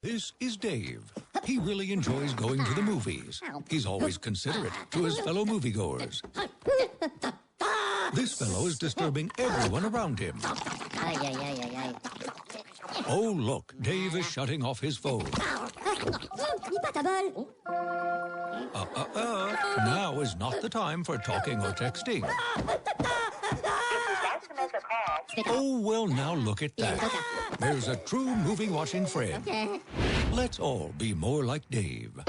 This is Dave. He really enjoys going to the movies. He's always considerate to his fellow moviegoers. This fellow is disturbing everyone around him. Oh, look, Dave is shutting off his phone. Now is not the time for talking or texting. Oh, well, now look at that. There's a true movie-watching friend. Let's all be more like Dave.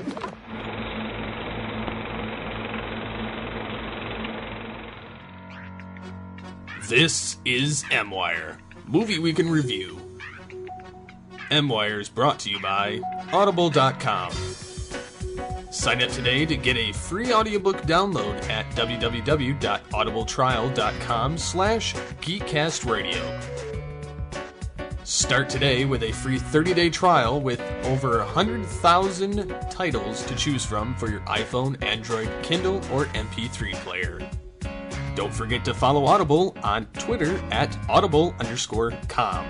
This is M-Wire, Movie Week in Review. M-Wire is brought to you by Audible.com. Sign up today to get a free audiobook download at www.audibletrial.com/geekcastradio. Start today with a free 30-day trial with over 100,000 titles to choose from for your iPhone, Android, Kindle, or MP3 player. Don't forget to follow Audible on Twitter at audible_com.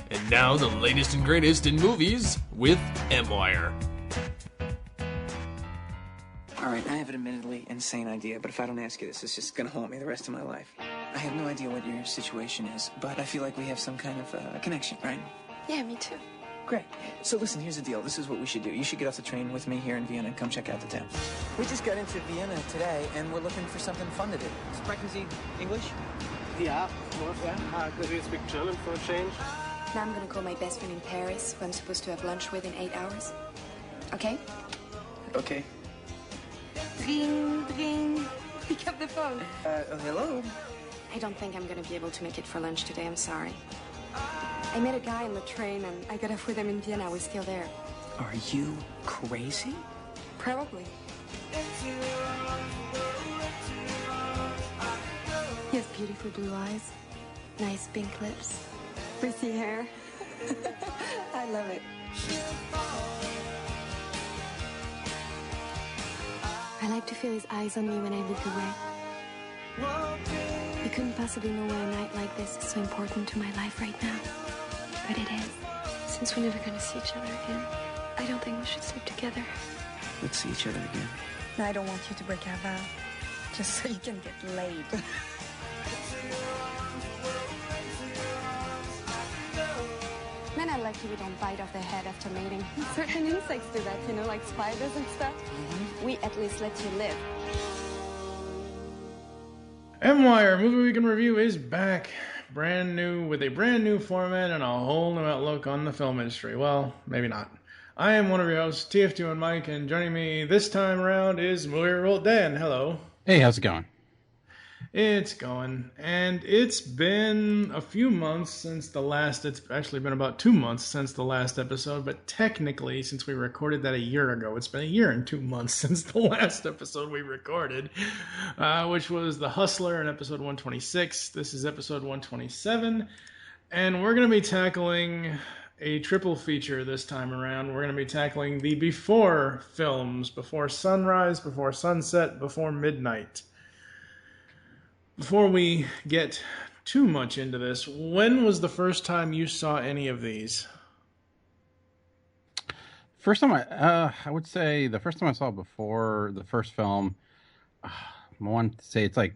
And now the latest and greatest in movies with M-Wire. Alright, I have an admittedly insane idea, but if I don't ask you this, it's just gonna haunt me the rest of my life. I have no idea what your situation is, but I feel like we have some kind of connection, right? Yeah, me too. Great. So listen, here's the deal. This is what we should do. You should get off the train with me here in Vienna and come check out the town. We just got into Vienna today, and we're looking for something fun to do. Sprechen Sie English? Yeah, of course, yeah. Could you speak German for a change? Now I'm gonna call my best friend in Paris, who I'm supposed to have lunch with in 8 hours. Okay? Okay. Ring, ring. Pick up the phone. Hello? I don't think I'm gonna be able to make it for lunch today, I'm sorry. I met a guy on the train and I got off with him in Vienna. We're still there. Are you crazy? Probably. He has beautiful blue eyes, nice pink lips, frizzy hair. I love it. I like to feel his eyes on me when I look away. You couldn't possibly know why a night like this is so important to my life right now. But it is. Since we're never going to see each other again, I don't think we should sleep together. Let's see each other again. No, I don't want you to break our vow. Just so you can get laid. Men are lucky we don't bite off their head after mating. Certain insects do that, you know, like spiders and stuff. Mm-hmm. We at least let you live. M-Wire, Movie Week in Review is back. Brand new, with a brand new format and a whole new outlook on the film industry. Well, maybe not. I am one of your hosts, TFG1Mike, and joining me this time around is MovieRevolt Dan. Hello. Hey, how's it going? It's going, and it's been a few months since the last, it's actually been about 2 months since the last episode, but technically, since we recorded that a year ago, it's been a year and 2 months since the last episode we recorded, which was The Hustler in episode 126. This is episode 127, and we're going to be tackling a triple feature this time around. We're going to be tackling the before films, Before Sunrise, Before Sunset, Before Midnight. Before we get too much into this, when was the first time you saw any of these? First time I would say the first time I saw it before the first film, I want to say it's like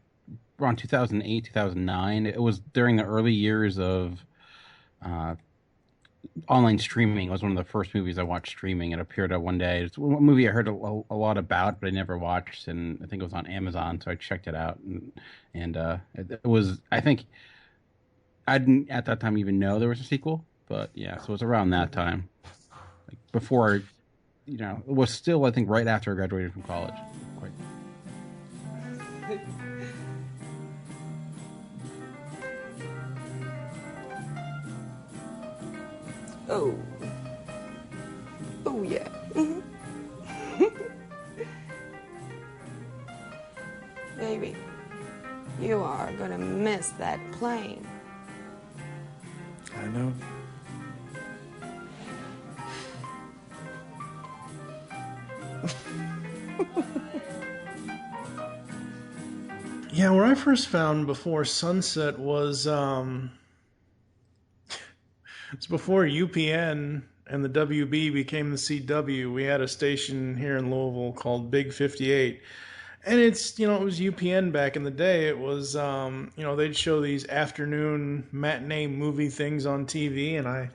around 2008, 2009. It was during the early years of online streaming. It was one of the first movies I watched streaming. It appeared one day. It's a movie I heard a lot about, but I never watched, and I think it was on Amazon, so I checked it out. And it was, I think, I didn't at that time even know there was a sequel, but yeah, so it was around that time. Like before, you know, it was still, I think, right after I graduated from college. Quite. Oh. Oh, yeah. Baby, you are gonna miss that plane. I know. Yeah, where I first found Before Sunset was It's before UPN and the WB became the CW. We had a station here in Louisville called Big 58. And it's, it was UPN back in the day. It was, they'd show these afternoon matinee movie things on TV, and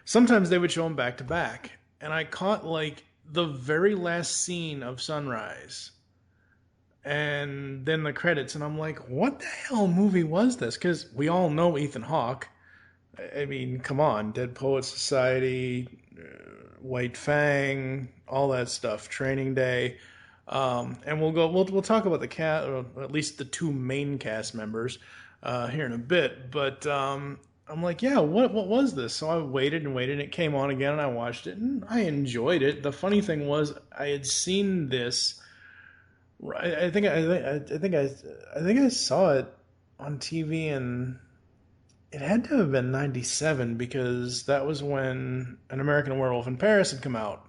sometimes they would show them back to back. And I caught, like, the very last scene of Sunrise, and then the credits, and I'm like, what the hell movie was this? Because we all know Ethan Hawke. I mean, come on, Dead Poets Society, White Fang, all that stuff, Training Day. And we'll talk about the cast, or at least the two main cast members, here in a bit. But I'm like, yeah, what was this? So I waited and waited, and it came on again, and I watched it, and I enjoyed it. The funny thing was, I had seen this. I think I saw it on TV, and it had to have been 97, because that was when An American Werewolf in Paris had come out.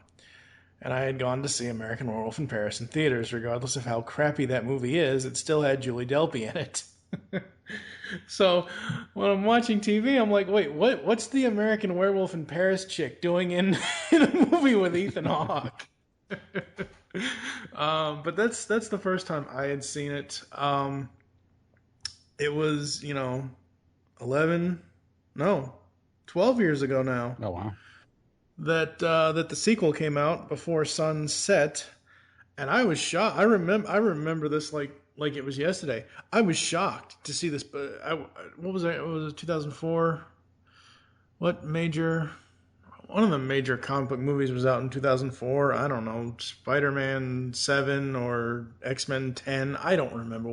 And I had gone to see American Werewolf in Paris in theaters. Regardless of how crappy that movie is, it still had Julie Delpy in it. So when I'm watching TV, I'm like, wait, what's the American Werewolf in Paris chick doing in a movie with Ethan Hawke? But that's the first time I had seen it. It was, 12 years ago now. Oh, wow. That the sequel came out before Sunset, and I was shocked. I remember this like it was yesterday. I was shocked to see this. But what was it? Was it 2004? One of the major comic book movies was out in 2004. I don't know, Spider-Man 7 or X-Men 10. I don't remember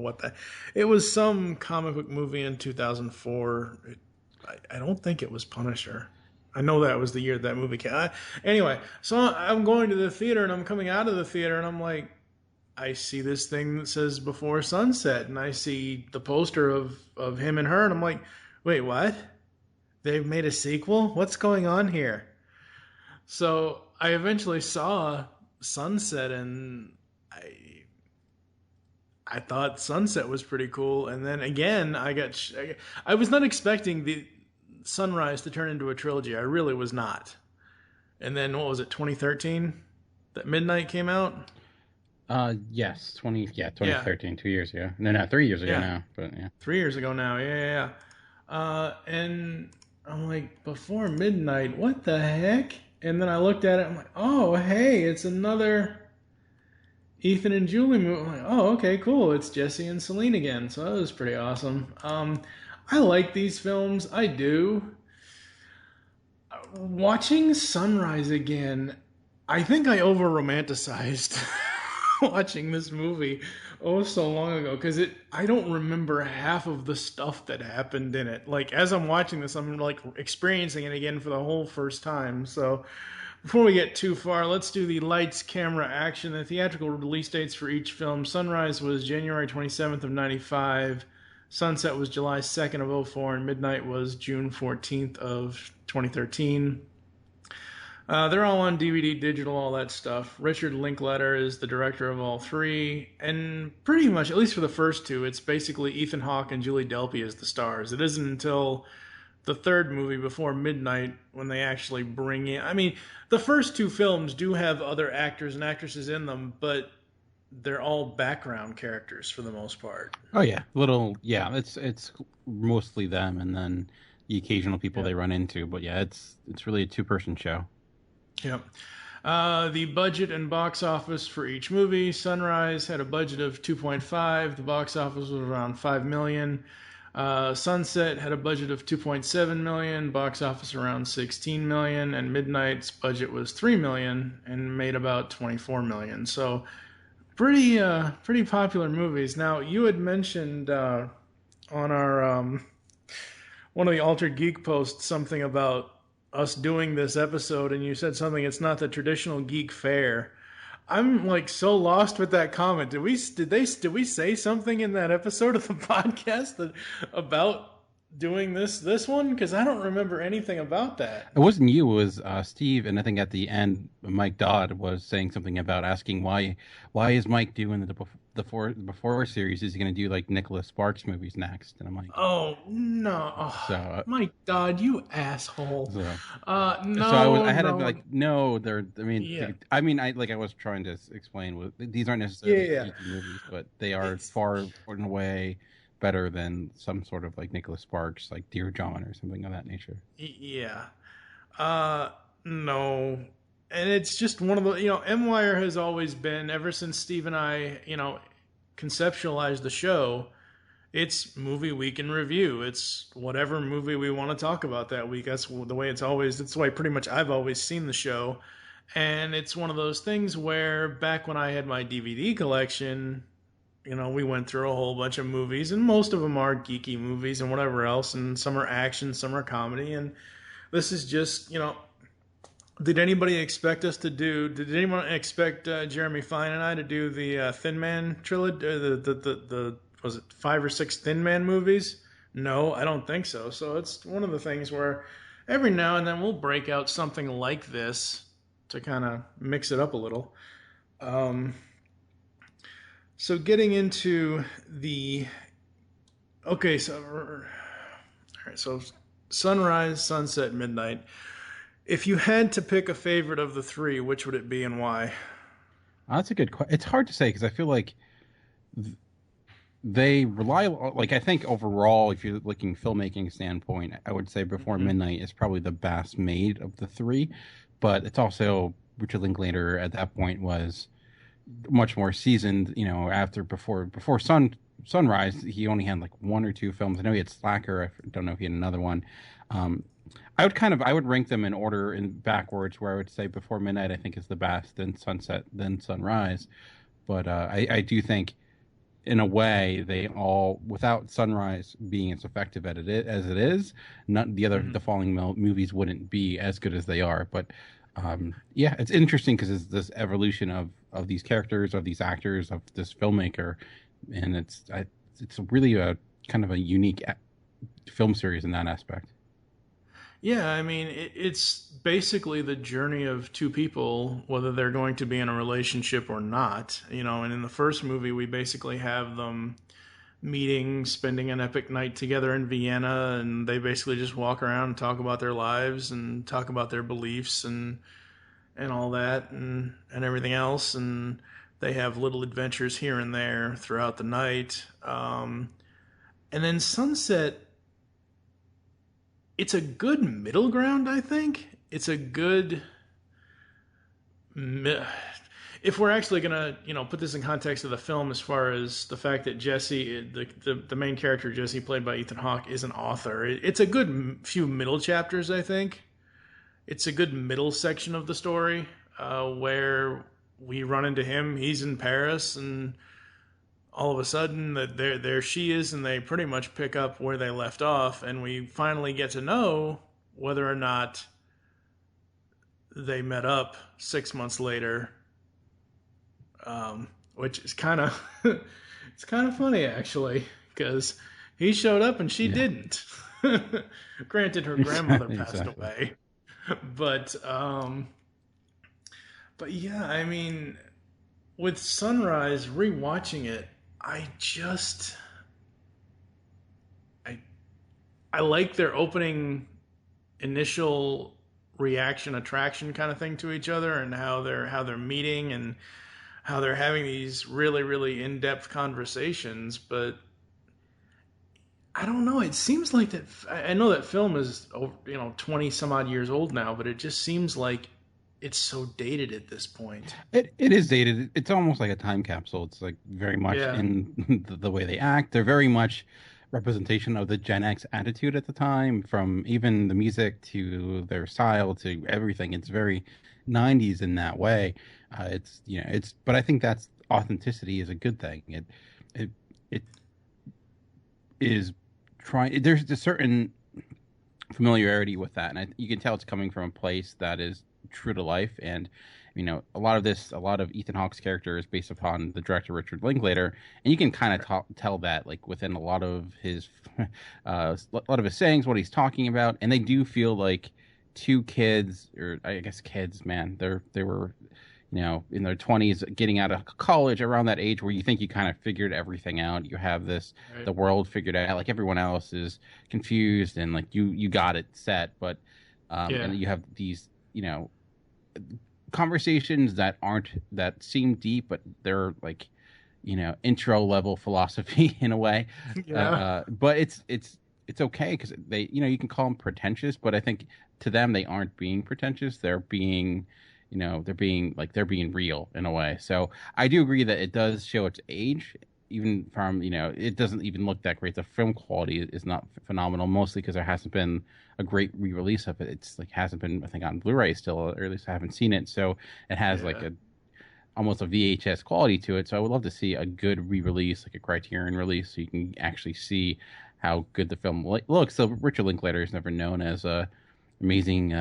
it was some comic book movie in 2004. I don't think it was Punisher. I know that was the year that movie came. Anyway, so I'm going to the theater, and I'm coming out of the theater, and I'm like, I see this thing that says Before Sunset, and I see the poster of him and her, and I'm like, wait, what? They've made a sequel? What's going on here? So I eventually saw Sunset, and I thought Sunset was pretty cool, and then again, I was not expecting the Sunrise to turn into a trilogy. I really was not. And then what was it, 2013 that Midnight came out? Yes, 2013, 2 years ago. No, 3 years ago now, but yeah. 3 years ago now. Yeah. And I'm like, Before Midnight, what the heck? And then I looked at it, I'm like, oh, hey, it's another Ethan and Julie movie. I'm like, oh, okay, cool. It's Jesse and Celine again. So that was pretty awesome. I like these films. I do. Watching Sunrise again, I think I over-romanticized watching this movie so long ago, because I don't remember half of the stuff that happened in it. Like, as I'm watching this, I'm like experiencing it again for the whole first time. So before we get too far, let's do the lights, camera, action. The theatrical release dates for each film. Sunrise was January 27th of 95. Sunset was July 2nd of 04, and Midnight was June 14th of 2013. They're all on DVD, digital, all that stuff. Richard Linklater is the director of all three, and pretty much, at least for the first two, it's basically Ethan Hawke and Julie Delpy as the stars. It isn't until the third movie, Before Midnight, when they actually bring in... I mean, the first two films do have other actors and actresses in them, but they're all background characters for the most part. Oh yeah, it's mostly them, and then the occasional people they run into. But yeah, it's really a two-person show. Yep. The budget and box office for each movie. Sunrise had a budget of 2.5. The box office was around 5 million. Sunset had a budget of 2.7 million. Box office around 16 million. And Midnight's budget was 3 million and made about 24 million. So pretty popular movies. Now, you had mentioned on our one of the Altered Geek posts something about us doing this episode, and you said something, it's not the traditional geek fare. I'm like so lost with that comment. Did we say something in that episode of the podcast about doing this one? Because I don't remember anything about that. It wasn't you, it was Steve, and I think at the end, Mike Dodd was saying something about asking why is Mike doing the before series? Is he going to do like Nicholas Sparks movies next? And I'm like, oh no, oh, so Mike Dodd, you asshole. So, No, so I had to no. be like, no, they're. Yeah. I was trying to explain. These aren't necessarily Yeah. geeky movies, but they are far and away better than some sort of like Nicholas Sparks, like Dear John or something of that nature. Yeah. No. And it's just one of the, M. Wire has always been, ever since Steve and I, conceptualized the show, it's movie week in review. It's whatever movie we want to talk about that week. That's the way that's the way pretty much I've always seen the show. And it's one of those things where back when I had my DVD collection, we went through a whole bunch of movies, and most of them are geeky movies and whatever else, and some are action, some are comedy, and this is just, did anyone expect Jeremy Fine and I to do the Thin Man trilogy, the was it 5 or 6 Thin Man movies? No, I don't think so. So it's one of the things where every now and then we'll break out something like this to kind of mix it up a little. So getting into so sunrise, sunset, midnight. If you had to pick a favorite of the 3, which would it be and why? That's a good question. It's hard to say because I feel like they rely, like, I think overall, if you're looking filmmaking standpoint, I would say Before Midnight is probably the best made of the 3, but it's also Richard Linklater at that point was much more seasoned. After before Sunrise, he only had like 1 or 2 films. I know he had Slacker. I don't know if he had another one. I would rank them in order in backwards, where I would say Before Midnight I think is the best, then Sunset, then Sunrise. But I do think, in a way, they all, without Sunrise being as effective as it is, not the other the following movies wouldn't be as good as they are. But it's interesting because it's this evolution of these characters, of these actors, of this filmmaker, and it's really a kind of a unique film series in that aspect. Yeah, I mean, it's basically the journey of 2 people, whether they're going to be in a relationship or not. And in the first movie, we basically have them meeting, spending an epic night together in Vienna, and they basically just walk around and talk about their lives and talk about their beliefs and all that and everything else. And they have little adventures here and there throughout the night. And then Sunset, it's a good middle ground, I think. It's a good... If we're actually going to, put this in context of the film, as far as the fact that Jesse, the main character, Jesse, played by Ethan Hawke, is an author, it's a good few middle chapters, I think. It's a good middle section of the story where we run into him. He's in Paris, and all of a sudden there she is, and they pretty much pick up where they left off, and we finally get to know whether or not they met up 6 months later, which is kind of it's kind of funny, actually, because he showed up and she didn't. Granted, her grandmother passed away, but yeah, I mean, with Sunrise, rewatching it, I like their opening initial reaction attraction kind of thing to each other, and how they're meeting and how they're having these really, really in-depth conversations. But I don't know, it seems like that, I know that film is 20 some odd years old now, but it just seems like it's so dated at this point. It is dated. It's almost like a time capsule. It's like very much in the way they act. They're very much representation of the Gen X attitude at the time, from even the music to their style to everything. It's very 90s in that way. But I think that's authenticity is a good thing. It is trying. There's a certain familiarity with that, and you can tell it's coming from a place that is true to life. And a lot of Ethan Hawke's character is based upon the director Richard Linklater, and you can kind of tell that like within a lot of his sayings, what he's talking about, and they do feel like two kids, or I guess kids, man. They were in their 20s, getting out of college, around that age where you think you kind of figured everything out. You have the world figured out, like everyone else is confused, and like you got it set, but and you have these conversations that seem deep, but they're like intro level philosophy in a way. But it's okay because they you can call them pretentious, but I think to them they aren't being pretentious. They're being they're being real in a way. So I do agree that it does show its age, even from it doesn't even look that great. The film quality is not phenomenal, mostly because there hasn't been a great re-release of it. It's like hasn't been, I think, on Blu-ray still, or at least I haven't seen it. So it has like almost a VHS quality to it. So I would love to see a good re-release, like a Criterion release, so you can actually see how good the film looks. So Richard Linklater is never known as amazing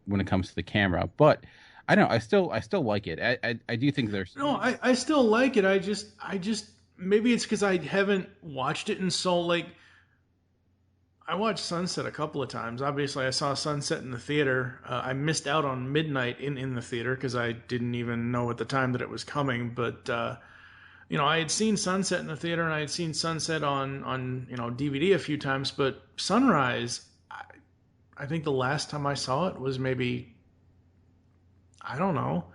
when it comes to the camera, but I don't know, I still like it. I do think there's I still like it. I just maybe it's because I haven't watched it in so like I watched Sunset a couple of times. Obviously, I saw Sunset in the theater. I missed out on Midnight in the theater because I didn't even know at the time that it was coming. But I had seen Sunset in the theater, and I had seen Sunset on DVD a few times. But Sunrise, I think the last time I saw it was maybe, I don't know,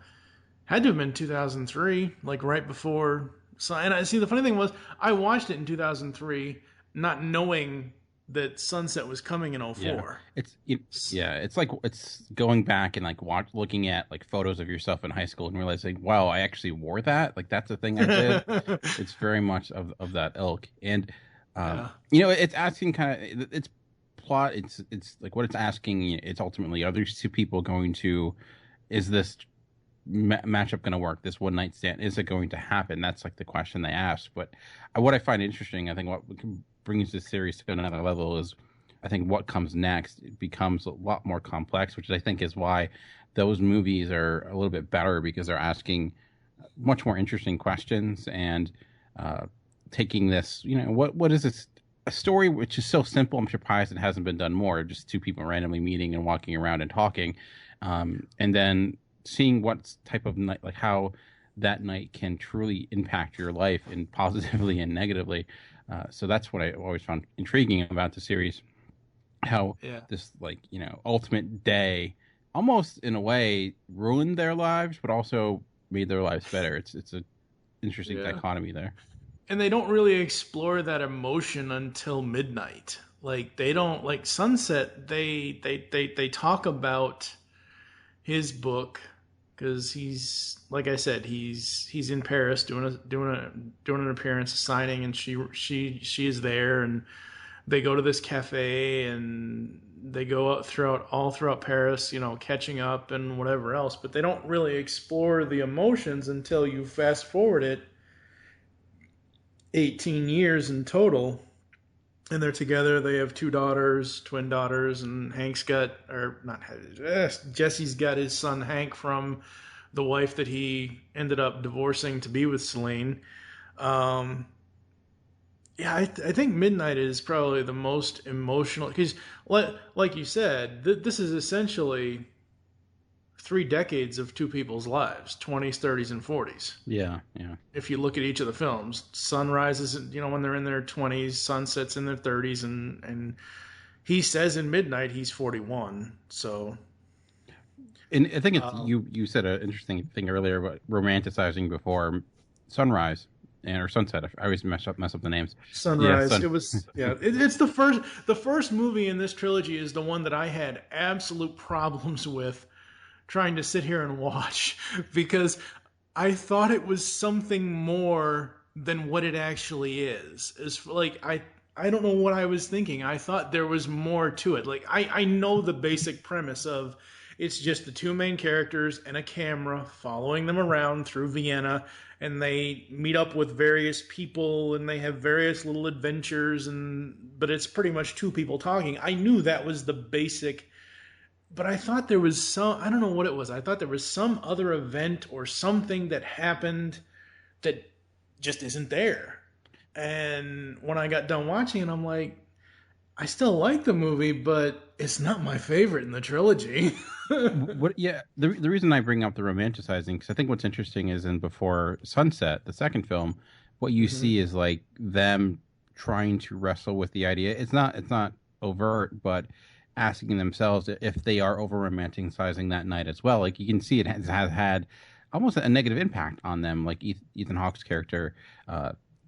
had to have been 2003, like right before. And I see the funny thing was I watched it in 2003, not knowing that Sunset was coming in 04. It's like it's going back and like looking at like photos of yourself in high school and realizing, wow, I actually wore that. Like that's the thing I did. It's very much of that ilk. And it's asking kind of it's plot. It's like what it's asking. It's ultimately, are these two people going to? Is this matchup going to work? This one night stand, is it going to happen? That's like the question they ask. But what I find interesting, I think what brings this series to another level is, I think what comes next, it becomes a lot more complex, which I think is why those movies are a little bit better, because they're asking much more interesting questions and taking this, what is this? A story which is so simple. I'm surprised it hasn't been done more. Just two people randomly meeting and walking around and talking. And then seeing what type of night, like how that night can truly impact your life in positively and negatively. So that's what I always found intriguing about the series. How this ultimate day almost in a way ruined their lives, but also made their lives better. It's a interesting dichotomy there. And they don't really explore that emotion until Midnight. Like they don't, like Sunset. They talk about his book because he's, like I said, he's in Paris doing an appearance, a signing, and she is there, and they go to this cafe and they go out throughout Paris, catching up and whatever else. But they don't really explore the emotions until you fast forward it 18 years in total, and they're together. They have twin daughters, and Jesse's got his son Hank from the wife that he ended up divorcing to be with Celine. I think Midnight is probably the most emotional, because like you said, this is essentially 3 decades of two people's lives, 20s, 30s, and 40s. Yeah. If you look at each of the films, Sunrise is, when they're in their 20s, Sunset's in their 30s, and he says in Midnight he's 41. So, and I think it's you said an interesting thing earlier about romanticizing before Sunrise or Sunset. I always mess up the names. Sunrise. It was it's the first movie in this trilogy is the one that I had absolute problems with trying to sit here and watch, because I thought it was something more than what it actually is. It's like I don't know what I was thinking. I thought there was more to it. Like I know the basic premise of it's just the two main characters and a camera following them around through Vienna, and they meet up with various people and they have various little adventures, but it's pretty much two people talking. I knew that was the basic but I thought there was some, I don't know what it was. I thought there was some other event or something that happened that just isn't there. And when I got done watching it, I'm like, I still like the movie, but it's not my favorite in the trilogy. What? Yeah, the reason I bring up the romanticizing, because I think what's interesting is in Before Sunset, the second film, what you see is like them trying to wrestle with the idea. It's not overt, but asking themselves if they are over romanticizing that night as well. Like you can see it has had almost a negative impact on them. Like Ethan Hawke's character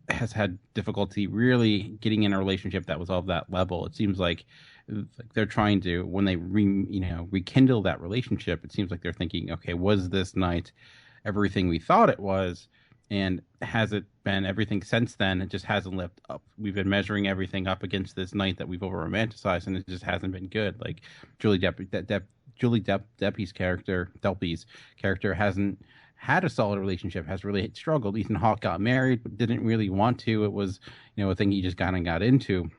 has had difficulty really getting in a relationship that was of that level. It seems like they're trying to, when they rekindle that relationship, it seems like they're thinking, okay, was this night everything we thought it was? And has it been everything since then? It just hasn't lived up. We've been measuring everything up against this night that we've over romanticized, and it just hasn't been good. Like Julie Delpy's character hasn't had a solid relationship, has really struggled. Ethan Hawke got married, but didn't really want to. It was, a thing he just got into.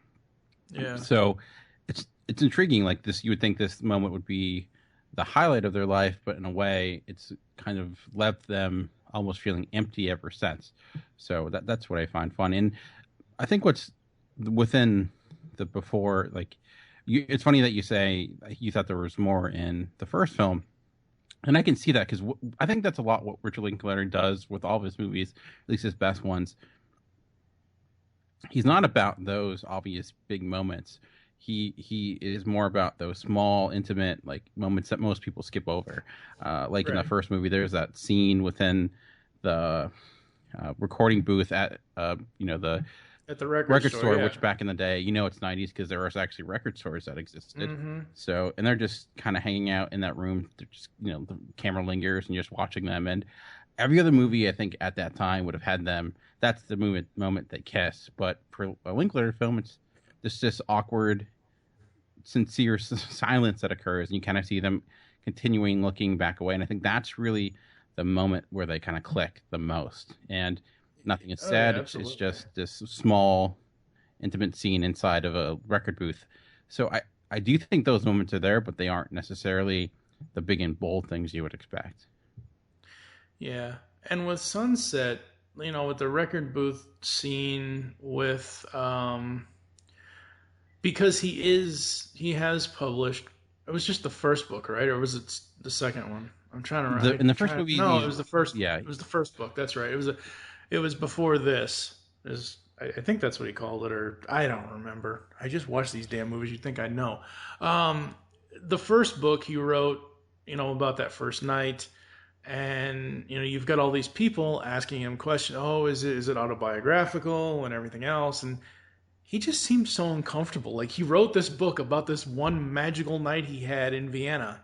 Yeah. So it's intriguing. Like this, you would think this moment would be the highlight of their life, but in a way, it's kind of left them almost feeling empty ever since. So that's what I find fun. And I think what's within the Before, like, it's funny that you say you thought there was more in the first film. And I can see that because I think that's a lot what Richard Linklater does with all of his movies, at least his best ones. He's not about those obvious big moments. He is more about those small, intimate moments that most people skip over. In the first movie, there's that scene within the recording booth at the record store, yeah. Which back in the day, it's 90s because there was actually record stores that existed. Mm-hmm. So, and they're just kind of hanging out in that room. They're just, the camera lingers and just watching them. And every other movie, I think, at that time would have had them. That's the moment they kiss. But for a Linklater film, it's this awkward, sincere silence that occurs. And you kind of see them continuing looking back away. And I think that's really the moment where they kind of click the most. And nothing is said. Yeah, it's just this small, intimate scene inside of a record booth. So I do think those moments are there, but they aren't necessarily the big and bold things you would expect. Yeah. And with Sunset, with the record booth scene with, because he has published, it was just the first book, right? Or was it the second one? I'm trying to remember. In the first movie? No, it was the first. Yeah. It was the first book. That's right. It was before this. I think that's what he called it, or I don't remember. I just watch these damn movies. You'd think I'd know. The first book he wrote, about that first night, and you've got all these people asking him questions. Oh, is it autobiographical and everything else? And he just seemed so uncomfortable. Like he wrote this book about this one magical night he had in Vienna,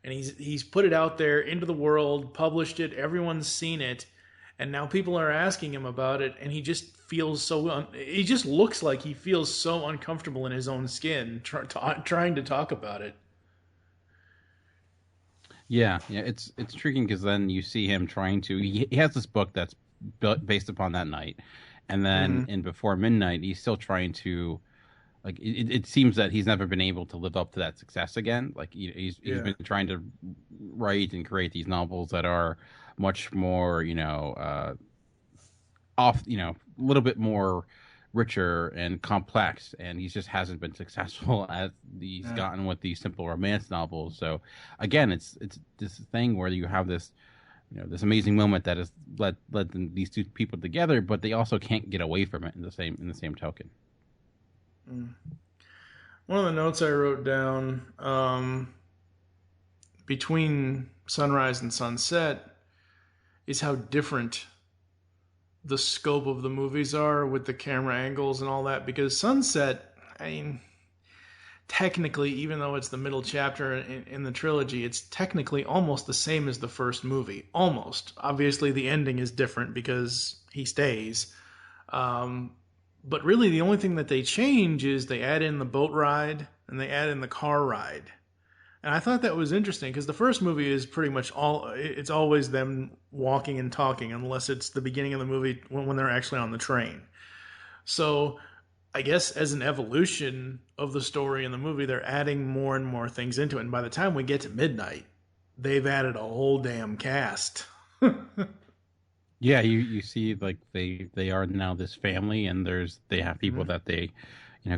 and he's put it out there into the world, published it. Everyone's seen it. And now people are asking him about it, and he just feels he just looks like he feels so uncomfortable in his own skin trying to talk about it. Yeah, it's intriguing because then you see him trying to. He has this book that's based upon that night, and then in Before Midnight, he's still trying to. It seems that he's never been able to live up to that success again. He's been trying to write and create these novels that are much more, a little bit more richer and complex, and he just hasn't been successful as he's gotten with these simple romance novels. So again, it's this thing where you have this, this amazing moment that has led these two people together, but they also can't get away from it in the same token. One of the notes I wrote down between Sunrise and Sunset is how different the scope of the movies are with the camera angles and all that. Because Sunset, technically, even though it's the middle chapter in the trilogy, it's technically almost the same as the first movie. Almost. Obviously, the ending is different because he stays. But really, the only thing that they change is they add in the boat ride and they add in the car ride. And I thought that was interesting because the first movie is pretty much it's always them walking and talking, unless it's the beginning of the movie when they're actually on the train. So I guess as an evolution of the story in the movie, they're adding more and more things into it. And by the time we get to midnight, they've added a whole damn cast. Yeah, you see like they are now this family, and they have people that they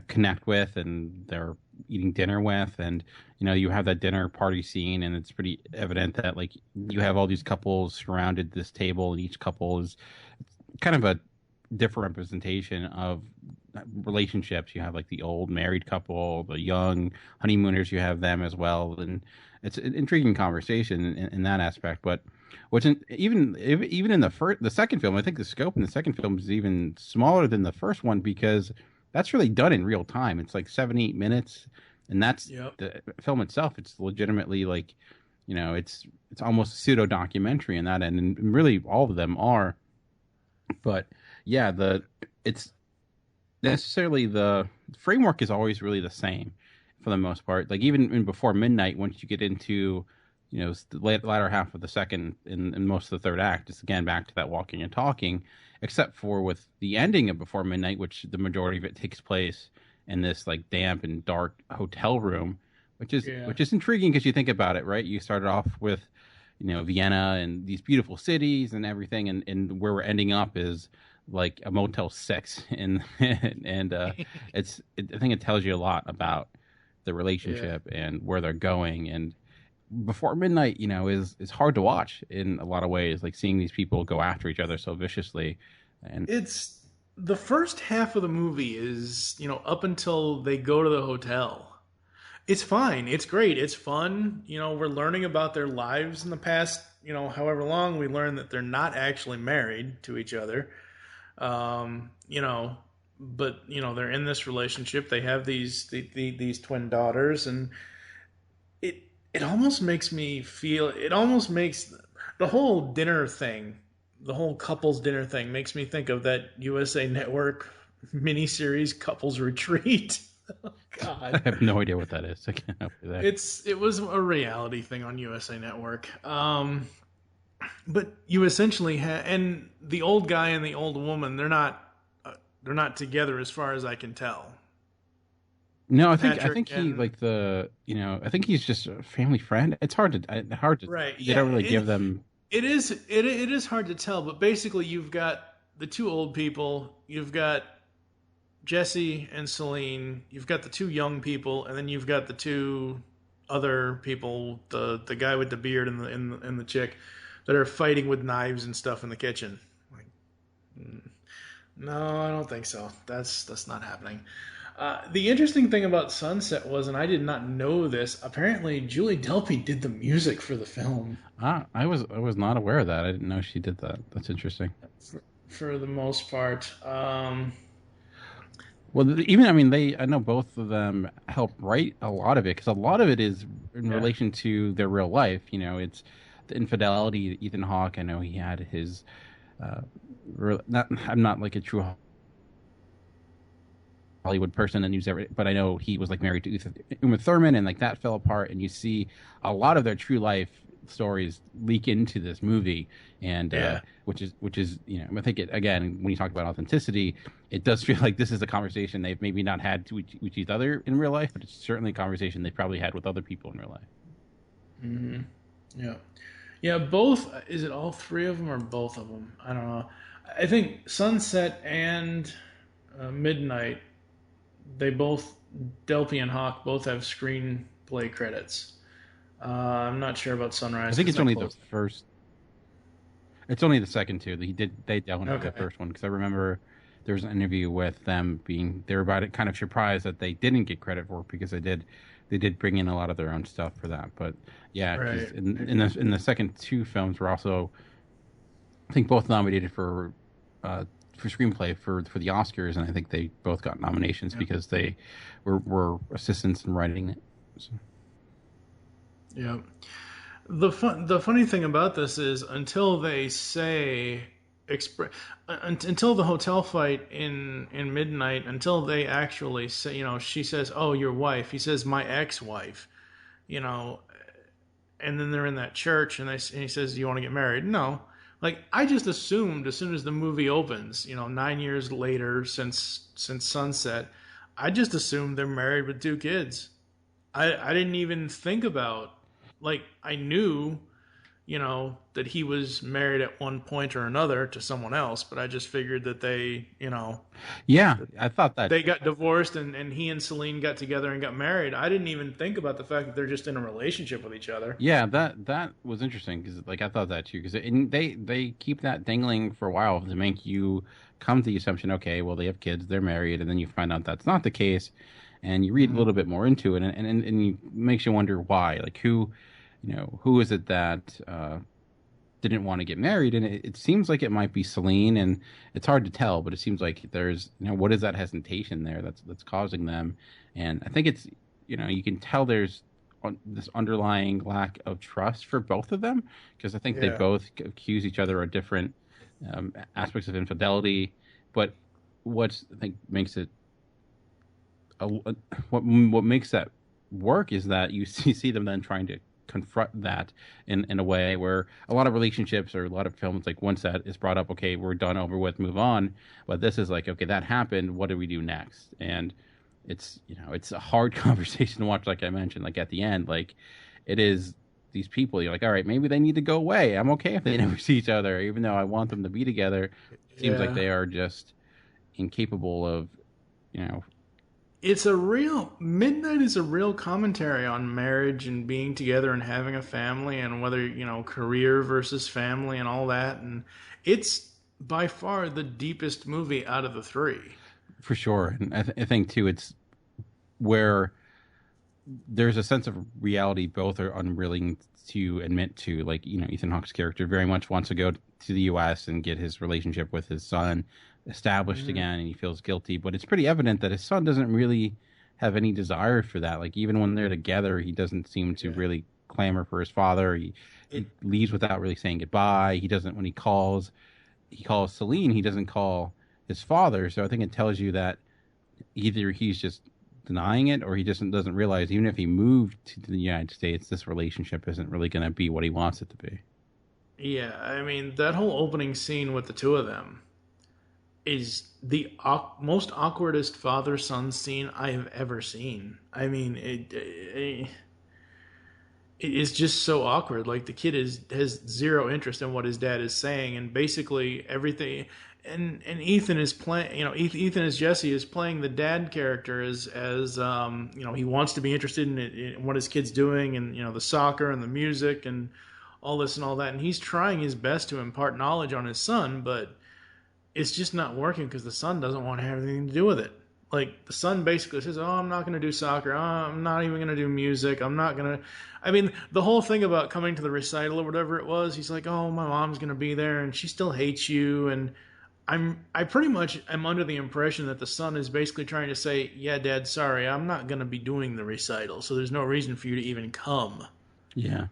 connect with, and they're eating dinner with, and you have that dinner party scene, and it's pretty evident that like you have all these couples surrounded this table, and each couple is kind of a different representation of relationships. You have like the old married couple, the young honeymooners, you have them as well, and it's an intriguing conversation in that aspect. But even in the second film, I think the scope in the second film is even smaller than the first one, because that's really done in real time. It's like 7-8 minutes, and that's the film itself. It's legitimately like, it's almost a pseudo documentary in that end, and really all of them are. But yeah, it's necessarily the framework is always really the same for the most part. Like even in Before Midnight, once you get into the latter half of the second and most of the third act, it's again back to that walking and talking, except for with the ending of Before Midnight, which the majority of it takes place in this like damp and dark hotel room, which is intriguing because you think about it, right? You started off with Vienna and these beautiful cities and everything, and where we're ending up is like a Motel 6, and I think it tells you a lot about the relationship and where they're going. And Before Midnight, is hard to watch in a lot of ways, like seeing these people go after each other so viciously. And it's the first half of the movie is, up until they go to the hotel. It's fine. It's great. It's fun. We're learning about their lives in the past, however long. We learn that they're not actually married to each other. But they're in this relationship. They have these twin daughters, and it almost makes me feel. It almost makes the whole dinner thing, the whole couples dinner thing, makes me think of that USA Network miniseries Couples Retreat. Oh, God. I have no idea what that is. I can't help you there. It was a reality thing on USA Network. But you essentially have, and the old guy and the old woman, they're not together as far as I can tell. No, I think he like I think he's just a family friend. It's hard to right. They don't really give them. It is hard to tell, but basically you've got the two old people, you've got Jesse and Celine, you've got the two young people, and then you've got the two other people, the guy with the beard and the chick, that are fighting with knives and stuff in the kitchen. Like, no, I don't think so. That's not happening. The interesting thing about Sunset was, and I did not know this, apparently Julie Delpy did the music for the film. I was not aware of that. I didn't know she did that. That's interesting. For the most part. Well, even I know both of them help write a lot of it, because a lot of it is in relation to their real life. It's the infidelity. Ethan Hawke, I know he had his. I'm not like a true Hollywood person and but I know he was like married to Uma Thurman, and like that fell apart. And you see a lot of their true life stories leak into this movie, and which is I think again, when you talk about authenticity, it does feel like this is a conversation they've maybe not had with each other in real life, but it's certainly a conversation they probably had with other people in real life. Mm-hmm. Yeah. Both. Is it all three of them or both of them? I don't know. I think Sunset and Midnight, they both, Delpy and Hawke, both have screenplay credits. I'm not sure about Sunrise. I think it's only the first. It's only the second two. They downloaded the first one, because I remember there was an interview with them they were about it, kind of surprised that they didn't get credit for it, because they did bring in a lot of their own stuff for that. But yeah, right. in the second two films were also, I think, both nominated for screenplay for the Oscars, and I think they both got nominations because they were assistants in writing it. So. Yeah. The funny thing about this is, until they say until the hotel fight in Midnight, until they actually say, she says, "Oh, your wife," he says, "My ex-wife," and then they're in that church, and he says, "You want to get married?" No, Like, I just assumed as soon as the movie opens, 9 years later since Sunset, I just assumed they're married with 2 kids. I didn't even think about, like, I knew, that he was married at one point or another to someone else, but I just figured that Yeah, I thought that. they got divorced and he and Celine got together and got married. I didn't even think about the fact that they're just in a relationship with each other. Yeah, that was interesting because like I thought that too because they keep that dangling for a while to make you come to the assumption, okay, well they have kids, they're married, and then you find out that's not the case, and you read a little bit more into it, and it makes you wonder why, like who is it that didn't want to get married, and it seems like it might be Celine, and it's hard to tell, but it seems like there's what is that hesitation there that's causing them, and I think it's you can tell there's this underlying lack of trust for both of them because I think they both accuse each other of different aspects of infidelity, but I think makes it what makes that work is that you see them then trying to confront that in a way where a lot of relationships or a lot of films, like once that is brought up, okay, we're done, over with, move on. But this is like, okay, that happened, what do we do next? And it's it's a hard conversation to watch, like I mentioned, like at the end, like it is these people, you're like, all right, maybe they need to go away, I'm okay if they never see each other, even though I want them to be together. It seems like they are just incapable of Midnight is a real commentary on marriage and being together and having a family and whether, career versus family and all that. And it's by far the deepest movie out of the three. For sure. And I think too, it's where there's a sense of reality both are unwilling to admit to. Like, Ethan Hawke's character very much wants to go to the U.S. and get his relationship with his son established again, and he feels guilty, but it's pretty evident that his son doesn't really have any desire for that. Like, even when they're together, he doesn't seem to really clamor for his father. He leaves without really saying goodbye. He doesn't, when he calls Celine, he doesn't call his father. So I think it tells you that either he's just denying it or he just doesn't realize even if he moved to the United States, this relationship isn't really going to be what he wants it to be. Yeah, I mean, that whole opening scene with the two of them is the most awkwardest father-son scene I have ever seen. I mean, it is just so awkward. Like, the kid has zero interest in what his dad is saying, and basically everything. And Ethan is playing. Ethan as Jesse is playing the dad character as he wants to be interested in what his kid's doing, and the soccer and the music and all this and all that, and he's trying his best to impart knowledge on his son, but it's just not working because the son doesn't want to have anything to do with it. Like, the son basically says, I'm not going to do soccer. I'm not even going to do music. I'm not going to... I mean, the whole thing about coming to the recital or whatever it was, he's like, my mom's going to be there and she still hates you. And I pretty much am under the impression that the son is basically trying to say, yeah, Dad, sorry, I'm not going to be doing the recital, so there's no reason for you to even come. Yeah.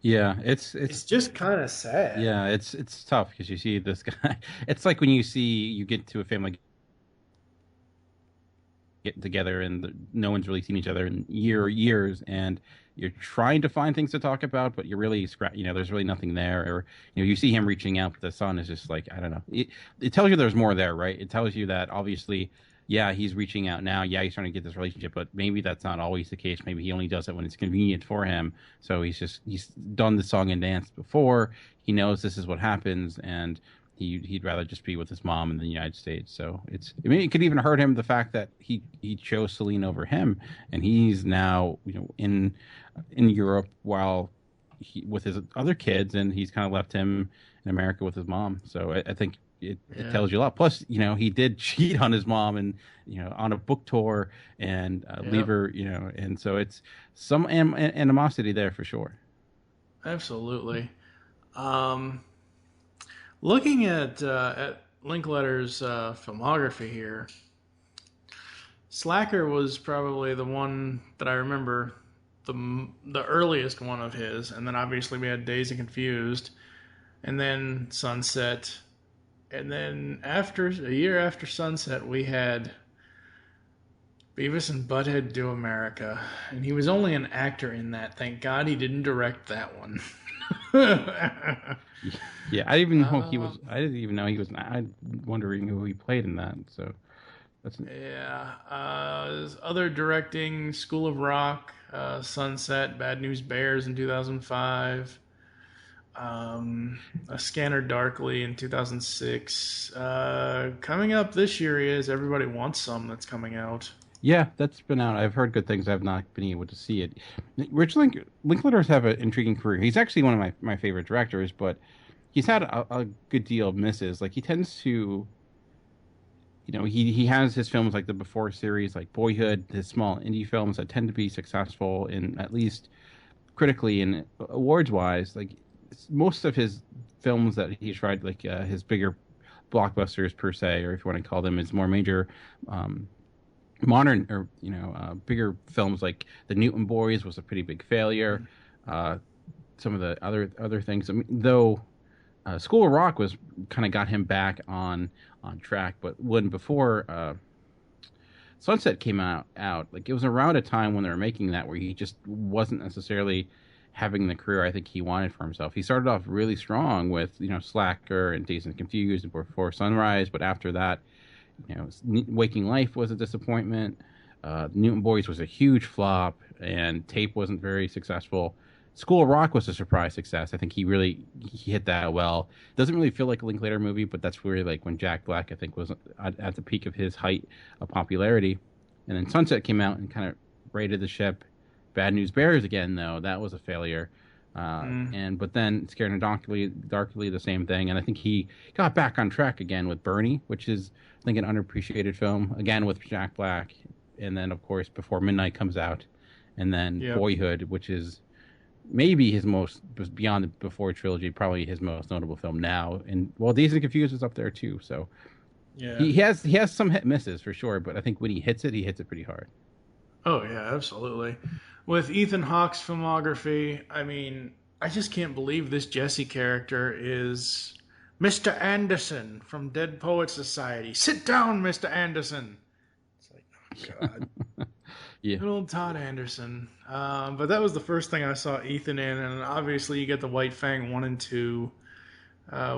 Yeah, it's just kind of sad. Yeah, it's tough because you see this guy. It's like when you get to a family get together and no one's really seen each other in years, and you're trying to find things to talk about, but you're really there's really nothing there. Or you see him reaching out, but the son is just like, I don't know. It tells you there's more there, right? It tells you that obviously, yeah, he's reaching out now. Yeah, he's trying to get this relationship, but maybe that's not always the case. Maybe he only does it when it's convenient for him. So he's done the song and dance before. He knows this is what happens, and he'd rather just be with his mom in the United States. So it could even hurt him, the fact that he chose Celine over him, and he's now in Europe while with his other kids, and he's kind of left him in America with his mom. So I think. It tells you a lot. Plus, he did cheat on his mom and, on a book tour and leave her, and so it's some animosity there for sure. Absolutely. Looking at Linklater's filmography here, Slacker was probably the one that I remember the earliest one of his, and then obviously we had Dazed and Confused, and then Sunset. And then a year after Sunset, we had Beavis and Butthead Do America. And he was only an actor in that. Thank God he didn't direct that one. Yeah, I didn't even know he was. I didn't even know he was. I'm wondering who he played in that. So that's His other directing: School of Rock, Sunset, Bad News Bears in 2005, A Scanner Darkly in 2006. Coming up this year is Everybody Wants Some, that's coming out. yeah, that's been out. I've heard good things. I've not been able to see it. Linklaters have an intriguing career. He's actually one of my favorite directors, but he's had a good deal of misses. Like he tends to, he has his films like the Before series, like Boyhood, his small indie films that tend to be successful in at least critically and awards wise. Like most of his films that he's tried, like his bigger blockbusters per se, or if you want to call them, his more major modern or bigger films like The Newton Boys was a pretty big failure. Some of the other things, I mean, though. School of Rock was kind of got him back on track, but when before Sunset came out, like it was around a time when they were making that where he just wasn't necessarily having the career I think he wanted for himself. He started off really strong with Slacker and Dazed and Confused and Before Sunrise, but after that, Waking Life was a disappointment. Newton Boys was a huge flop, and Tape wasn't very successful. School of Rock was a surprise success. I think he hit that well. Doesn't really feel like a Linklater movie, but that's really like when Jack Black, I think, was at the peak of his height of popularity. And then Sunset came out and kind of raided the ship. Bad News Bears again, though, that was a failure. But then Scared and Darkly, the same thing. And I think he got back on track again with Bernie, which is, I think, an underappreciated film, again with Jack Black. And then, of course, Before Midnight comes out. And then Boyhood, which is maybe his most, beyond the Before trilogy, probably his most notable film now. And Dazed and Confused is up there too. So he has some hit misses for sure, but I think when he hits it pretty hard. Oh yeah, absolutely. With Ethan Hawke's filmography, I mean, I just can't believe this Jesse character is Mr. Anderson from Dead Poets Society. Sit down, Mr. Anderson. It's like, oh God. Yeah. Good old Todd Anderson. But that was the first thing I saw Ethan in, and obviously you get the White Fang 1 and 2,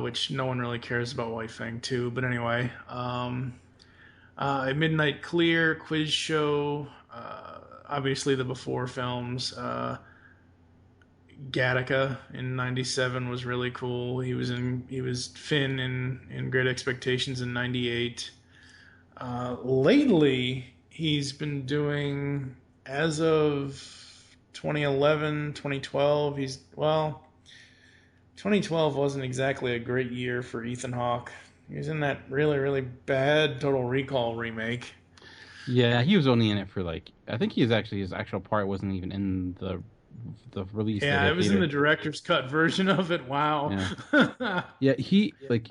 which no one really cares about White Fang 2, but anyway. Midnight Clear, Quiz Show, obviously the Before films. Gattaca in '97 was really cool. He was Finn in Great Expectations in '98. Lately, he's been doing, as of 2011, 2012, 2012 wasn't exactly a great year for Ethan Hawke. He was in that really, really bad Total Recall remake. Yeah, he was only in it for I think his actual part wasn't even in the release. Yeah, it was in the director's cut version of it. Wow. Yeah, he's been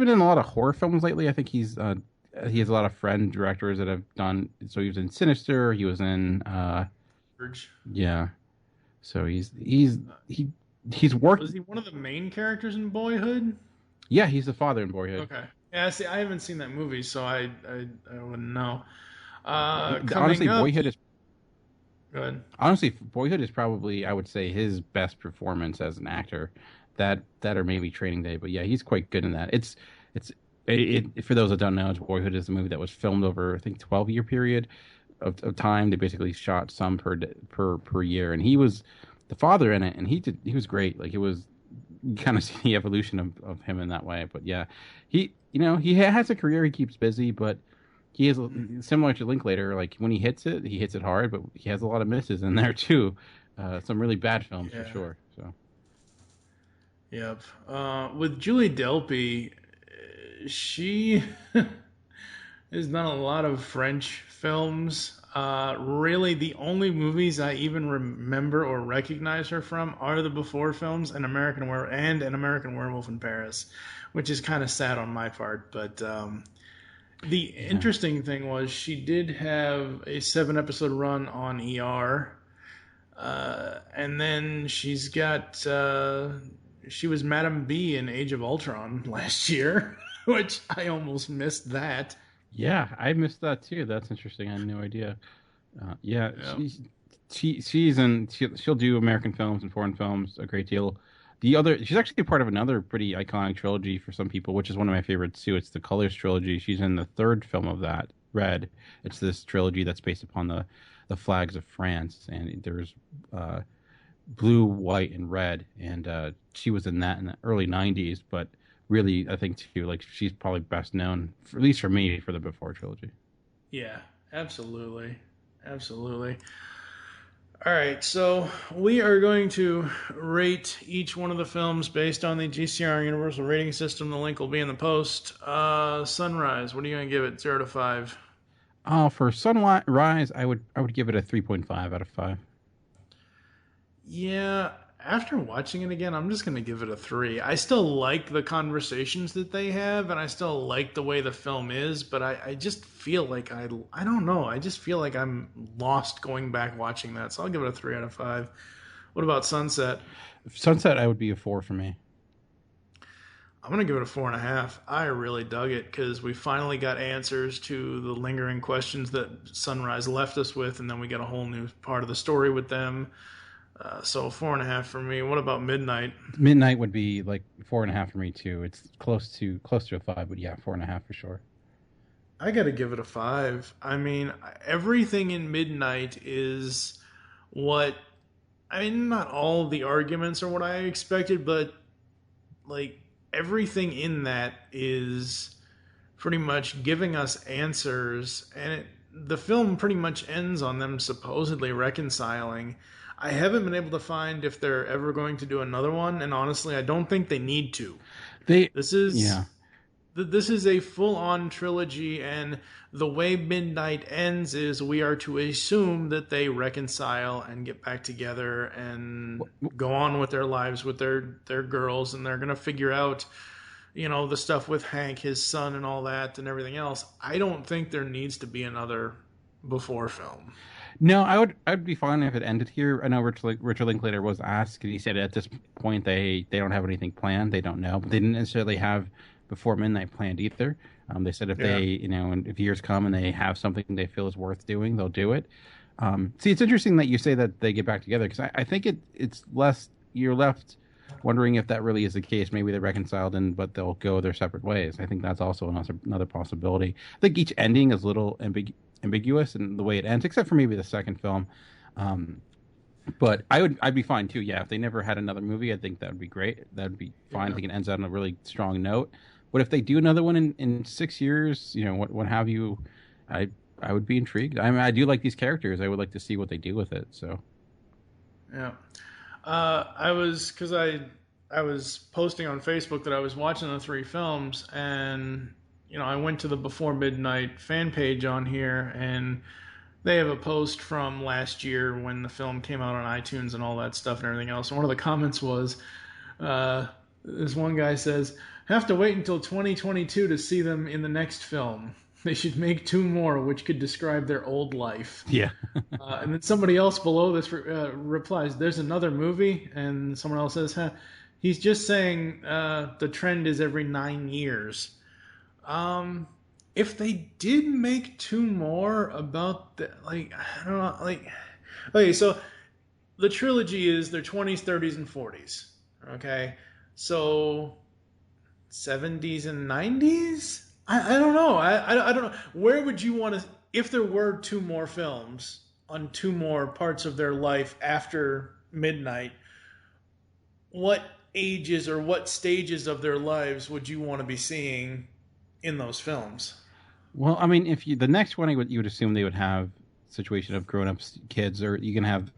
in a lot of horror films lately. I think he has a lot of friend directors that have done. So he was in Sinister. He was in. Yeah. So he's worked. Was he one of the main characters in Boyhood? Yeah, he's the father in Boyhood. Okay. Yeah, see, I haven't seen that movie, so I wouldn't know. Honestly, Boyhood is. Go ahead. Honestly, Boyhood is probably, I would say, his best performance as an actor. That or maybe Training Day, but yeah, he's quite good in that. It's for those that don't know, Boyhood is a movie that was filmed over, I think, 12-year period of time. They basically shot some per year, and he was the father in it, and he was great. Like, it was, you kind of see the evolution of him in that way. But yeah, he has a career. He keeps busy, but he is similar to Linklater. Like, when he hits it hard, but he has a lot of misses in there too. Some really bad films for sure. So. Yep. With Julie Delpy, she has done a lot of French films. Really, the only movies I even remember or recognize her from are the Before films and American Werewolf in Paris, which is kind of sad on my part. But the interesting thing was she did have a 7-episode run on ER, and then she's got she was Madame B in Age of Ultron last year, which I almost missed that. Yeah, I missed that too. That's interesting. I had no idea. She'll do American films and foreign films a great deal. She's actually part of another pretty iconic trilogy for some people, which is one of my favorites too. It's the Colors trilogy. She's in the third film of that, Red. It's this trilogy that's based upon the flags of France, and there's blue, white, and red, and she was in that in the early '90s. But really, I think too, like she's probably best known, at least for me, for the Before trilogy. Yeah, absolutely. All right, so we are going to rate each one of the films based on the GCRN Universal Rating System. The link will be in the post. Sunrise, what are you going to give it, 0 to 5? For Sunrise, I would give it a 3.5 out of 5. Yeah, after watching it again, I'm just going to give it a 3. I still like the conversations that they have, and I still like the way the film is, but I just feel like I don't know. I just feel like I'm lost going back watching that, so I'll give it a 3 out of 5. What about Sunset? Sunset, I would be a 4 for me. I'm going to give it a 4.5. I really dug it because we finally got answers to the lingering questions that Sunrise left us with, and then we got a whole new part of the story with them. So 4.5 for me. What about Midnight? Midnight would be like 4.5 for me too. It's close to a 5, but yeah, 4.5 for sure. I got to give it a 5. I mean, everything in Midnight is what, I mean, not all of the arguments are what I expected, but like everything in that is pretty much giving us answers, and the film pretty much ends on them supposedly reconciling. I haven't been able to find if they're ever going to do another one, and honestly, I don't think they need to. This is a full-on trilogy, and the way Midnight ends is we are to assume that they reconcile and get back together and go on with their lives with their girls, and they're going to figure out, you know, the stuff with Hank, his son, and all that, and everything else. I don't think there needs to be another Before film. No, I'd be fine if it ended here. I know Richard Linklater was asked, and he said at this point they don't have anything planned. They don't know, but they didn't necessarily have Before Midnight planned either. They said if if years come and they have something they feel is worth doing, they'll do it. See, it's interesting that you say that they get back together, because I think it's less, you're left wondering if that really is the case. Maybe they're reconciled, but they'll go their separate ways. I think that's also another possibility. I think each ending is a little ambiguous in the way it ends, except for maybe the second film. But I'd be fine too. Yeah, if they never had another movie, I think that would be great. That'd be fine. Yeah. I think it ends on a really strong note. But if they do another one in 6 years, you know, what have you, I would be intrigued. I mean, I do like these characters. I would like to see what they do with it. So, yeah, I was posting on Facebook that I was watching the 3 films, and you know, I went to the Before Midnight fan page on here, and they have a post from last year when the film came out on iTunes and all that stuff and everything else. And one of the comments was, this one guy says, "Have to wait until 2022 to see them in the next film. They should make 2 more, which could describe their old life." Yeah. And then somebody else below this replies, "There's another movie?" And someone else says, "He's just saying the trend is every 9 years." If they did make 2 more about the, like, I don't know, like, okay, so the trilogy is their 20s, 30s, and 40s. Okay, so 70s and 90s? I don't know. I don't know. Where would you want to, if there were 2 more films on 2 more parts of their life after Midnight, what ages or what stages of their lives would you want to be seeing in those films? Well, I mean, the next one, you would assume they would have a situation of grown-up kids, or you can have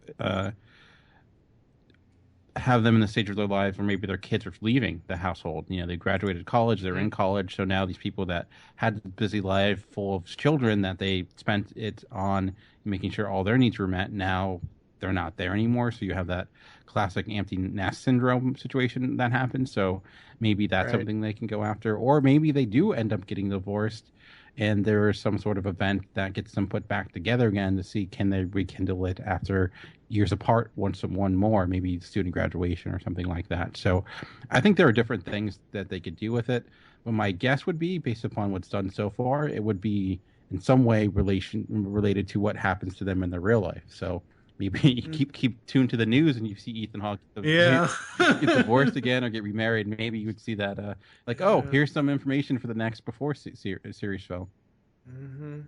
them in the stage of their lives where maybe their kids are leaving the household. You know, they graduated college, they're in college, so now these people that had a busy life full of children that they spent it on making sure all their needs were met, now they're not there anymore. So you have that classic empty nest syndrome situation that happens. So maybe that's something they can go after, or maybe they do end up getting divorced, and there is some sort of event that gets them put back together again to see, can they rekindle it after years apart, one more, maybe student graduation or something like that. So I think there are different things that they could do with it. But my guess would be, based upon what's done so far, it would be in some way related to what happens to them in their real life. So maybe you keep tuned to the news and you see Ethan Hawke get divorced again or get remarried. Maybe you would see that, here's some information for the next Before series film. Mm-hmm.